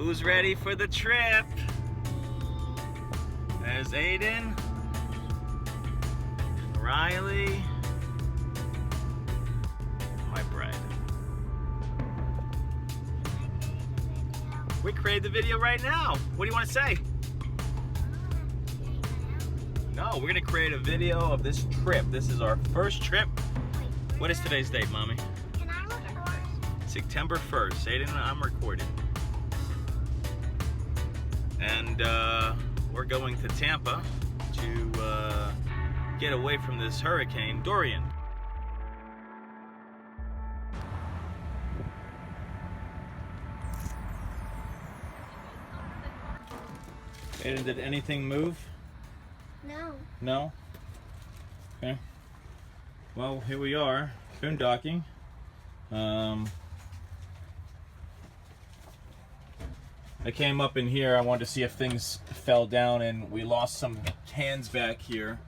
Who's ready for the trip? There's Aiden, Riley, my bride. We created the video right now. What do you want to say? No, we're gonna create a video of this trip. This is our first trip. What is today's date, Mommy? Can I record? September 1st. Aiden, I'm recording. And we're going to Tampa to get away from this hurricane, Dorian. Aiden, did anything move? No. No? Okay. Well, here we are, boondocking. I came up in here, I wanted to see if things fell down, and we lost some cans back here.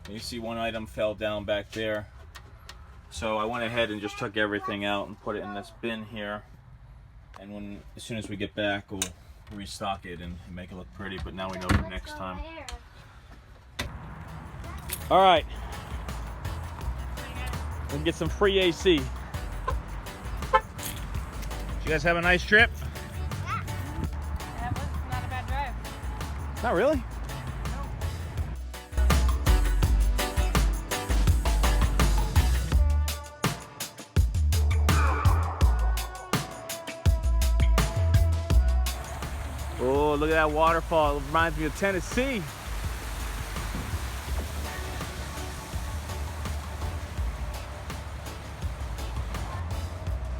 You see one item fell down back there. So I went ahead and just took everything out and put it in this bin here. And as soon as we get back, we'll restock it and make it look pretty, but now we know for next time. All right, we'll get some free AC. Did you guys have a nice trip? Yeah. That was not a bad drive. Not really. Oh, look at that waterfall. It reminds me of Tennessee.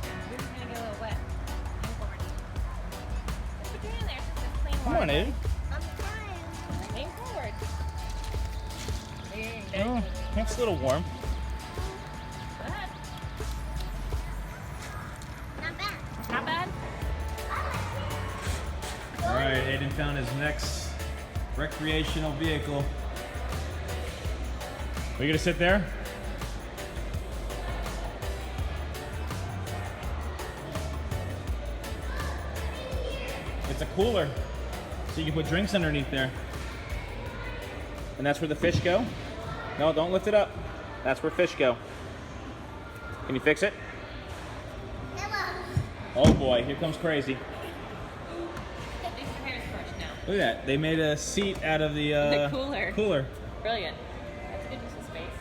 This is gonna get a little wet. Lean forward. Put your hand there. Just clean Come water. on, Aiden. I'm trying. Lean forward. Oh, that's a little warm. Go ahead. Not bad. Not bad. All right, Aiden found his next recreational vehicle. Are you gonna sit there? It's a cooler, so you can put drinks underneath there. And that's where the fish go? No, don't lift it up. That's where fish go. Can you fix it? Hello. Oh boy, here comes crazy. At least your hair's brushed now. Look at that. They made a seat out of the cooler. cooler. Brilliant. That's a good use of space.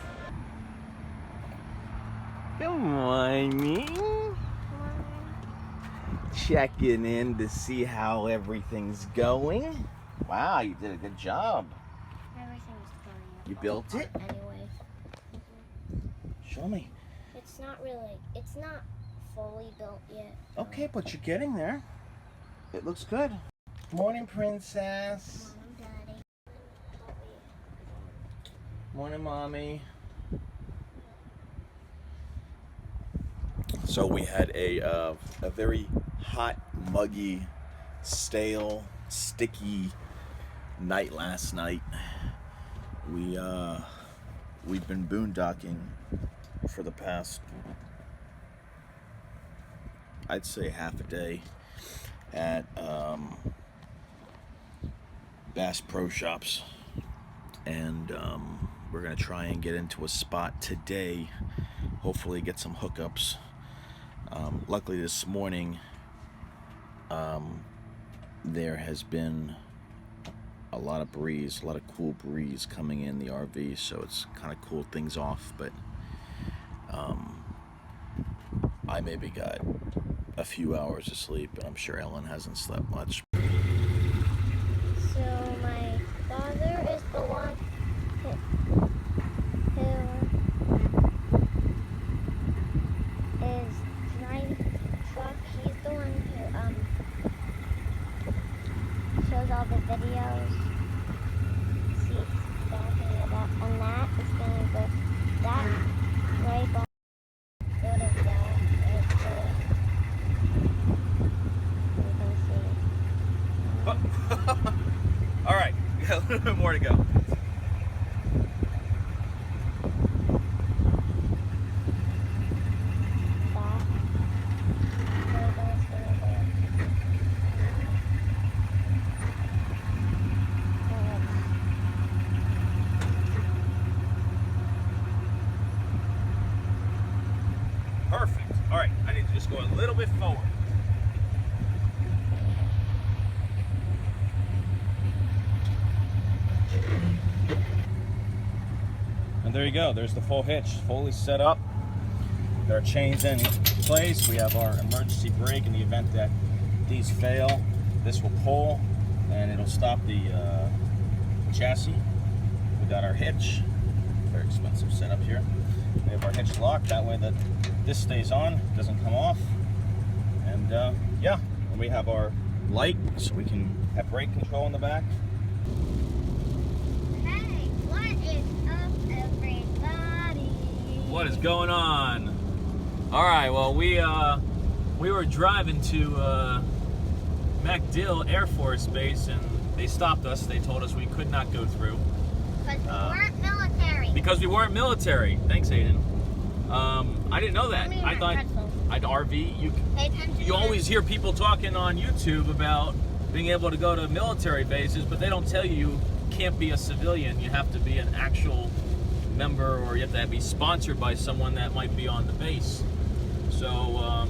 Good morning. Checking in to see how everything's going. Wow, you did a good job. Everything's going. You built it? Anyway. Show me. It's not fully built yet. Okay, but you're getting there. It looks good. Morning, Princess. Mom, Daddy. Morning, Mommy. So we had a very hot, muggy, stale, sticky night last night. We've been boondocking for the past, I'd say, half a day at Bass Pro Shops, and we're gonna try and get into a spot today, hopefully get some hookups. Luckily this morning there has been a lot of breeze, a lot of cool breeze coming in the RV, so it's kind of cooled things off, but I maybe got a few hours of sleep, and I'm sure Ellen hasn't slept much. So my father is the one who is driving the truck. He's the one who shows all the videos. See, and that is gonna go that right on. Go to that. You can see. All right, we got a little bit more to go. Perfect. All right, I need to just go a little bit forward. And there you go. There's the full hitch, fully set up. Our chains in place. We have our emergency brake in the event that these fail. This will pull and it'll stop the chassis. We got our hitch. Very expensive setup here. We have our hitch lock. That way that this stays on, doesn't come off. And yeah, and we have our light so we can have brake control in the back. Hey, what is up, everybody? What is going on? All right, well, we were driving to MacDill Air Force Base, and they stopped us. They told us we could not go through. Because we weren't military. Because we weren't military. Thanks, Aiden. I didn't know that. I thought I'd RV. Pay attention. You always hear people talking on YouTube about being able to go to military bases, but they don't tell you can't be a civilian. You have to be an actual member, or you have to be sponsored by someone that might be on the base. So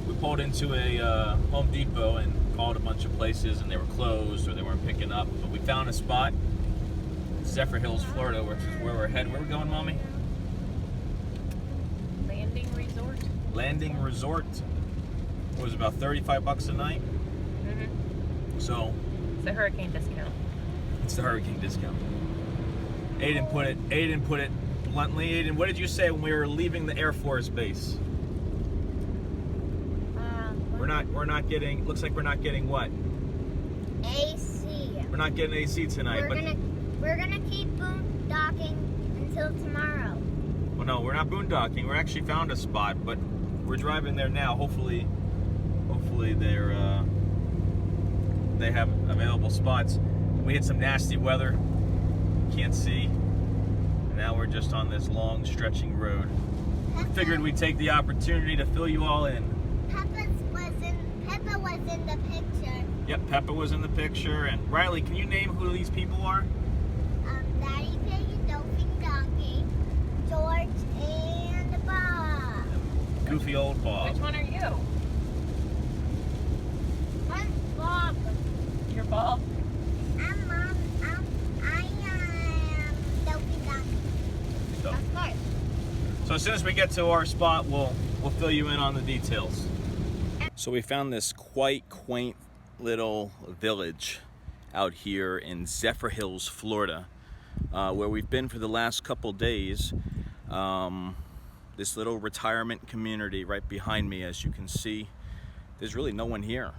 we pulled into a Home Depot and called a bunch of places, and they were closed or they weren't picking up. But we found a spot, Zephyr Hills, Florida, which is where we're headed. Where are we going, Mommy? Landing resort. Landing Resort. It was about $35 a night. Mm-hmm. So It's the hurricane discount. it's the hurricane discount. Aiden put it bluntly. Aiden, what did you say when we were leaving the Air Force Base? We're not getting. Looks like we're not getting what? AC. We're not getting AC tonight. We're gonna keep boondocking until tomorrow. Well, no, we're not boondocking. We actually found a spot, but we're driving there now. Hopefully they have available spots. We had some nasty weather. Can't see. Now we're just on this long stretching road. We figured we'd take the opportunity to fill you all in. Peppa was in the picture. Yep, Peppa was in the picture. And Riley, can you name who these people are? Daddy Pig and Dolphin Donkey, George, and Bob. Goofy old Bob. Which one are you? I'm Bob. You're Bob? I'm Mom. I am Dolphin Donkey. So, Of course. so as soon as we get to our spot, we'll fill you in on the details. So we found this quite quaint little village out here in Zephyr Hills, Florida, where we've been for the last couple days. This little retirement community right behind me, as you can see. There's really no one here.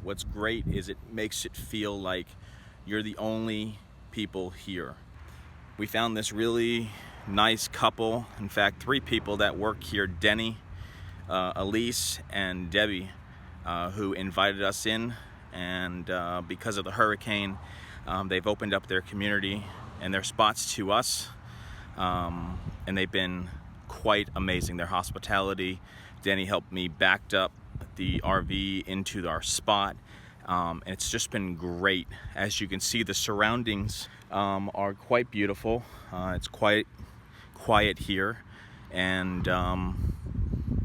What's great is it makes it feel like you're the only people here. We found this really nice couple, in fact 3 people that work here, Denny, Elise, and Debbie, who invited us in, and because of the hurricane, they've opened up their community and their spots to us, and they've been quite amazing. Their hospitality. Denny helped me backed up the RV into our spot, and it's just been great. As you can see, the surroundings are quite beautiful. It's quite quiet here, and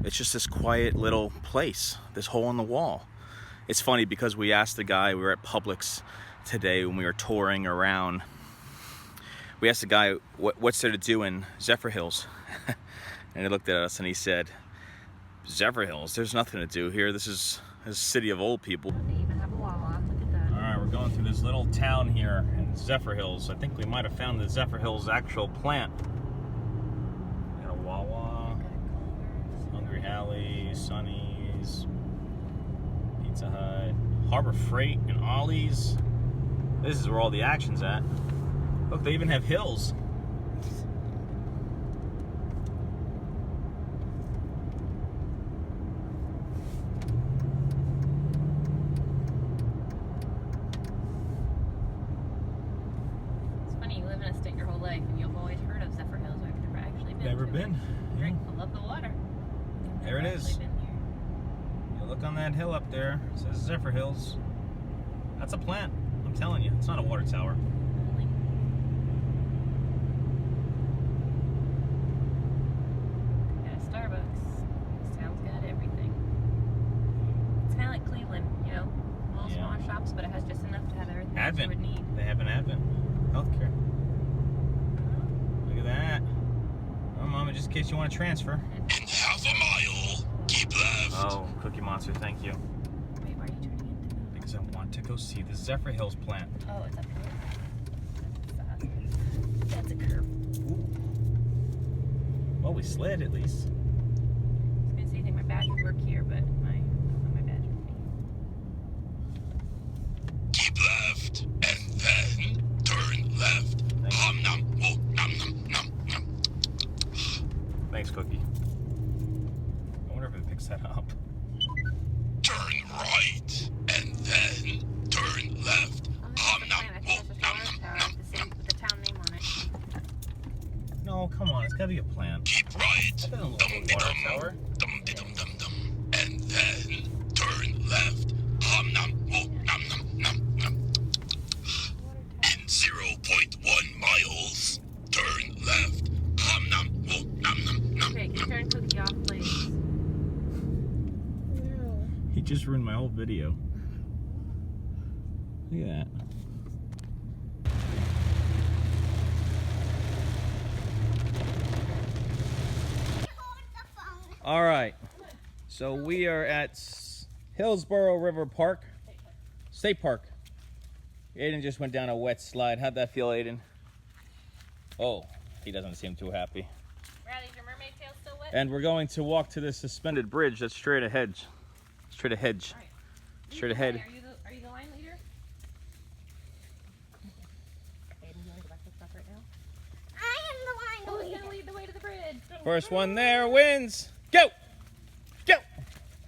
it's just this quiet little place, this hole in the wall. It's funny because we asked the guy, we were at Publix today when we were touring around, we asked the guy, what's there to do in Zephyr Hills? And he looked at us and he said, Zephyr Hills, there's nothing to do here. This is a city of old people. They even have a Wawa. Look at that. All right, we're going through this little town here in Zephyr Hills. I think we might have found the Zephyr Hills actual plant. Got a Wawa, Hungry Alley, Sonny's, Pizza Hut, Harbor Freight, and Ollie's. This is where all the action's at. Look, they even have hills. It's funny, you live in a state your whole life and you've always heard of Zephyr Hills. I've never actually been. Never to been. It. Great. I love the water. There it Never is. actually been here. You look on that hill up there, it says Zephyr Hills. That's a plant, I'm telling you. It's not a water tower. Really? Got a Starbucks. box, but it has just enough to have everything else you Advent. would need. They have an Advent healthcare. Look at that. Oh, Mama, just in case you want to transfer. In half a mile, keep left. Oh, Cookie Monster, thank you. Wait, why are you turning into them? Because I want to go see the Zephyr Hills plant. Oh, it's up here. That's a curve. Ooh. Well, we slid at least. I was gonna say you think my badge would work here, but my badge would be. Keep left, and then turn left. Nom nom, oh, nom nom nom nom. Thanks, Cookie. I wonder if it picks that up. Turn right, and then turn left. Oh, Nom that's nom, the plan. I oh, think it's just a nom water nom tower nom with the nom. with the town name on it. No, come on, it's gotta be a plant. Keep right, That doesn't look dum like de a water dum, tower. dum de dum dum dum, and then turn left. Nom nom, oh, nom nom nom nom. In 0.1 miles, turn left. Nom nom, oh, nom nom nom. Okay, can you turn Cookie off, please? No. He just ruined my whole video. Look at that. All right, so we are at Hillsborough River Park, State Park. Aiden just went down a wet slide. How'd that feel, Aiden? Oh, he doesn't seem too happy. Riley, is your mermaid tail still wet? And we're going to walk to this suspended bridge that's straight ahead. Straight ahead. All right. Straight ahead. Are you the line leader? Aiden, you want to go back to the truck right now? I am the line Who's leader. gonna lead the way to the bridge? First one there wins. Go! Go!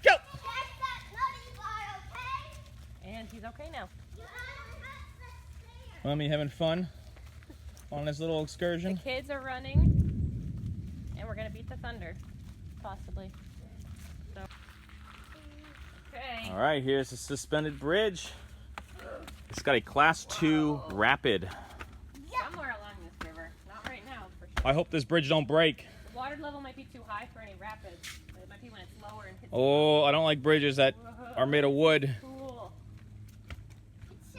Go! Catch that nutty guy, okay? And he's okay now. You don't have to stare. Mommy having fun on this little The excursion? kids are running, and we're gonna beat the thunder, possibly. So. Okay. All right, here's the suspended bridge. It's got a class 2 rapid. Somewhere along this river. Not right now, for sure. I hope this bridge don't break. The water level might be too high for any rapids, but it might be when it's lower and hits. Oh, I don't like bridges that are made of wood. Cool.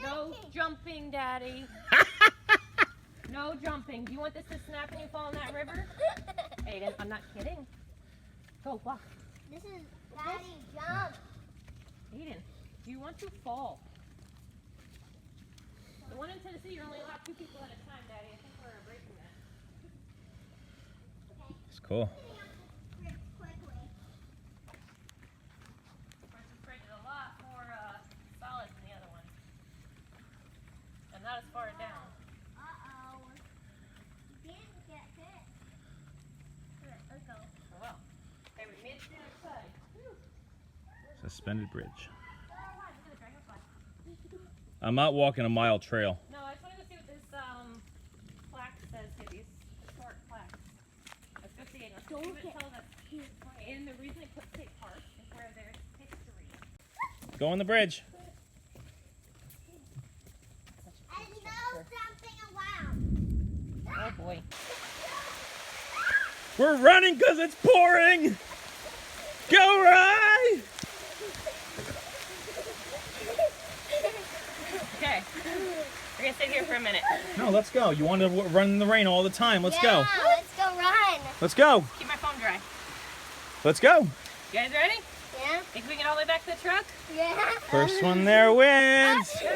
No jumping, Daddy. No jumping. Do you want this to snap and you fall in that river? Aiden, I'm not kidding. Go, walk. This is Daddy jump. Aiden, do you want to fall? The one in Tennessee, you're only allowed 2 people at a time, Daddy. I think we're breaking that. It's cool. Quickly. Of course, this bridge is a lot more solid than the other one. And not as far down. Uh-oh. Didn't get hit. Let's go. Oh, well. Okay, we made it to the other side. Suspended bridge. Oh, look at the dragonfly. I'm not walking a mile trail. No, I just wanted to see what this plaque says here, these historic plaques. Let's go see it. Let's go see what it tells us. And the reason it put State Park is where there's history. Go on the bridge. And no jumping allowed. Oh boy. We're running because it's pouring. Go, Rye! Okay. We're gonna sit here for a minute. No, let's go. You want to run in the rain all the time. Let's go. Yeah, let's go run. Let's go. Keep my phone dry. Let's go. You guys ready? Yeah? Think we can get all the way back to the truck? Yeah. First one there wins. Go.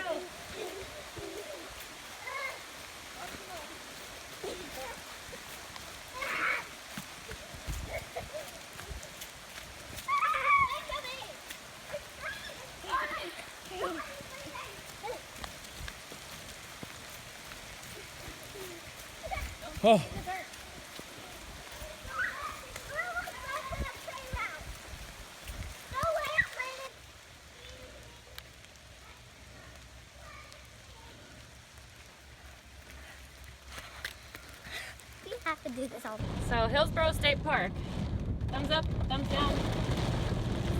Oh, We have to do this all. So Hillsborough State Park. Thumbs up, thumbs down.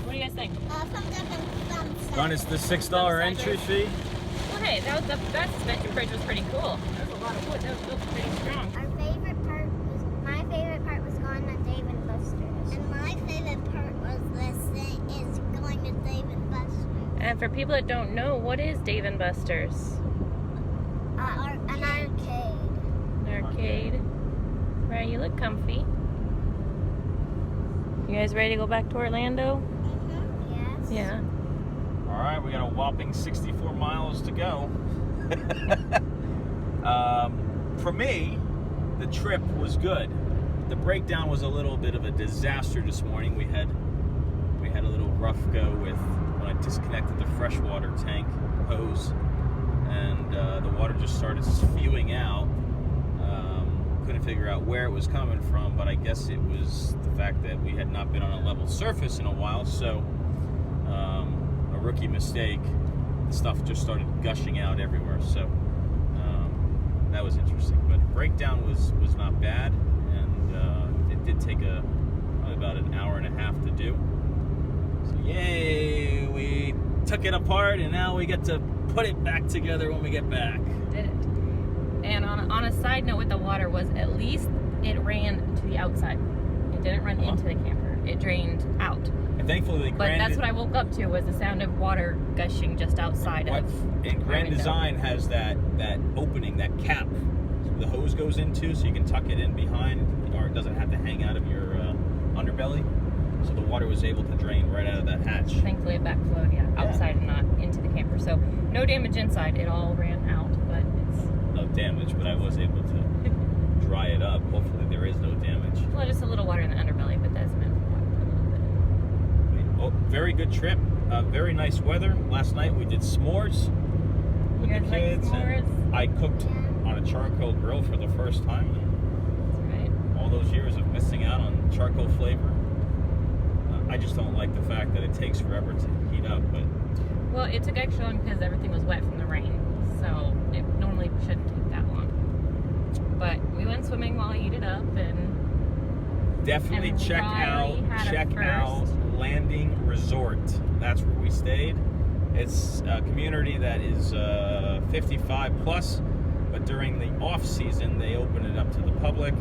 What do you guys think? Thumbs up and thumbs down. minus the $6 entry fee. Well, hey, that suspension bridge was pretty cool. There's a lot of wood. That was built pretty strong. My favorite part was going to Dave and Buster's. And my favorite part was this thing is going to Dave and Buster's. And for people that don't know, what is Dave and Buster's? An arcade. An arcade. Right, you look comfy. You guys ready to go back to Orlando? Yes. Yeah. All right, we got a whopping 64 miles to go. For me, the trip was good. The breakdown was a little bit of a disaster this morning. We had a little rough go with when I disconnected the freshwater tank hose, and the water just started spewing out. Couldn't figure out where it was coming from, but I guess it was the fact that we had not been on a level surface in a while, so a rookie mistake. The stuff just started gushing out everywhere, so that was interesting. But breakdown was not bad, and it did take probably about an hour and a half to do. So yay, we took it apart, and now we get to put it back together when we get back. Did it. And on a side note with the water was, at least it ran to the outside. It didn't run into the camper. It drained out. And thankfully, But that's what I woke up to, was the sound of water gushing just outside of. And Grand Design has that opening, that cap the hose goes into, so you can tuck it in behind, or it doesn't have to hang out of your underbelly. So the water was able to drain right out of that hatch. Thankfully it backflowed, outside and not into the camper. So no damage inside. It all ran out, but it's... No damage, but I was able to dry it up. Hopefully there is no damage. Well, just a little water in the underbelly, but that's meant for a little bit. Oh, very good trip. Very nice weather. Last night we did s'mores with the kids. Like s'mores? And I cooked on a charcoal grill for the first time. That's right. All those years of missing out on charcoal flavor. I just don't like the fact that it takes forever to heat up. But well, it took extra long because everything was wet from the rain, so it normally shouldn't take that long. But we went swimming while I heated up, and definitely and check Riley out Landing Resort. That's where we stayed. It's a community that is 55 plus, but during the off season they open it up to the public.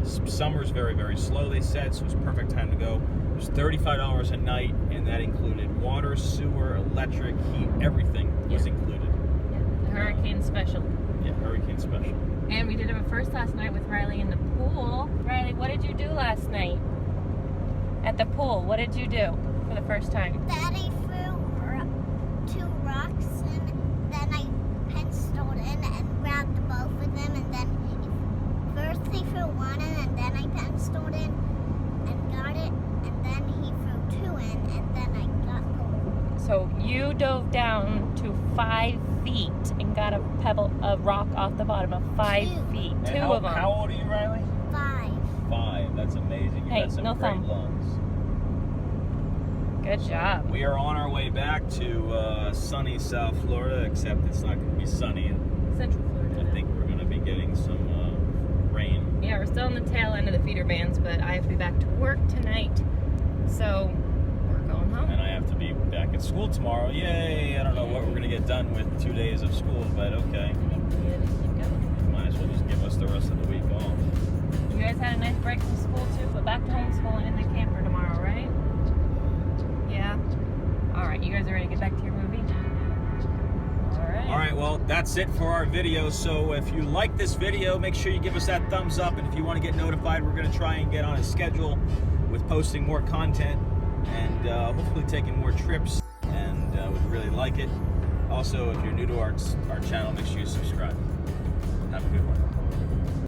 Summer's very, very slow, they said, so it's perfect time to go. It was $35 a night, and that included water, sewer, electric, heat, everything was included. Yeah, the hurricane special. Yeah, hurricane special. And we did it first last night with Riley in the pool. Riley, what did you do last night at the pool? What did you do for the first time? Daddy threw 2 rocks, and then I penciled in and grabbed both of them, and then first he threw 1 in, and then I penciled in and got it, and then he threw 2 in, and then I got both. So you dove down to 5 feet and got a rock off the bottom of 5 feet. And 2 of them. How old are you, Riley? 5. 5. That's amazing. You Hey, got some no great thumb. lungs. Good job. We are on our way back to sunny South Florida, except it's not going to be sunny. Central Florida. I think we're going to be getting some rain. Yeah, we're still on the tail end of the feeder bands, but I have to be back to work tonight, so we're going home. And I have to be back at school tomorrow. Yay! I don't know what we're going to get done with 2 days of school, but okay. Might as well just give us the rest of the week off. You guys had a nice break from school too, but back to homeschooling in the camper tomorrow, right? Yeah? Alright, you guys are ready to get back to your movie? Alright, well, that's it for our video. So if you like this video, make sure you give us that thumbs up. And if you want to get notified, we're going to try and get on a schedule with posting more content and hopefully taking more trips. And we'd really like it. Also, if you're new to our channel, make sure you subscribe. Have a good one.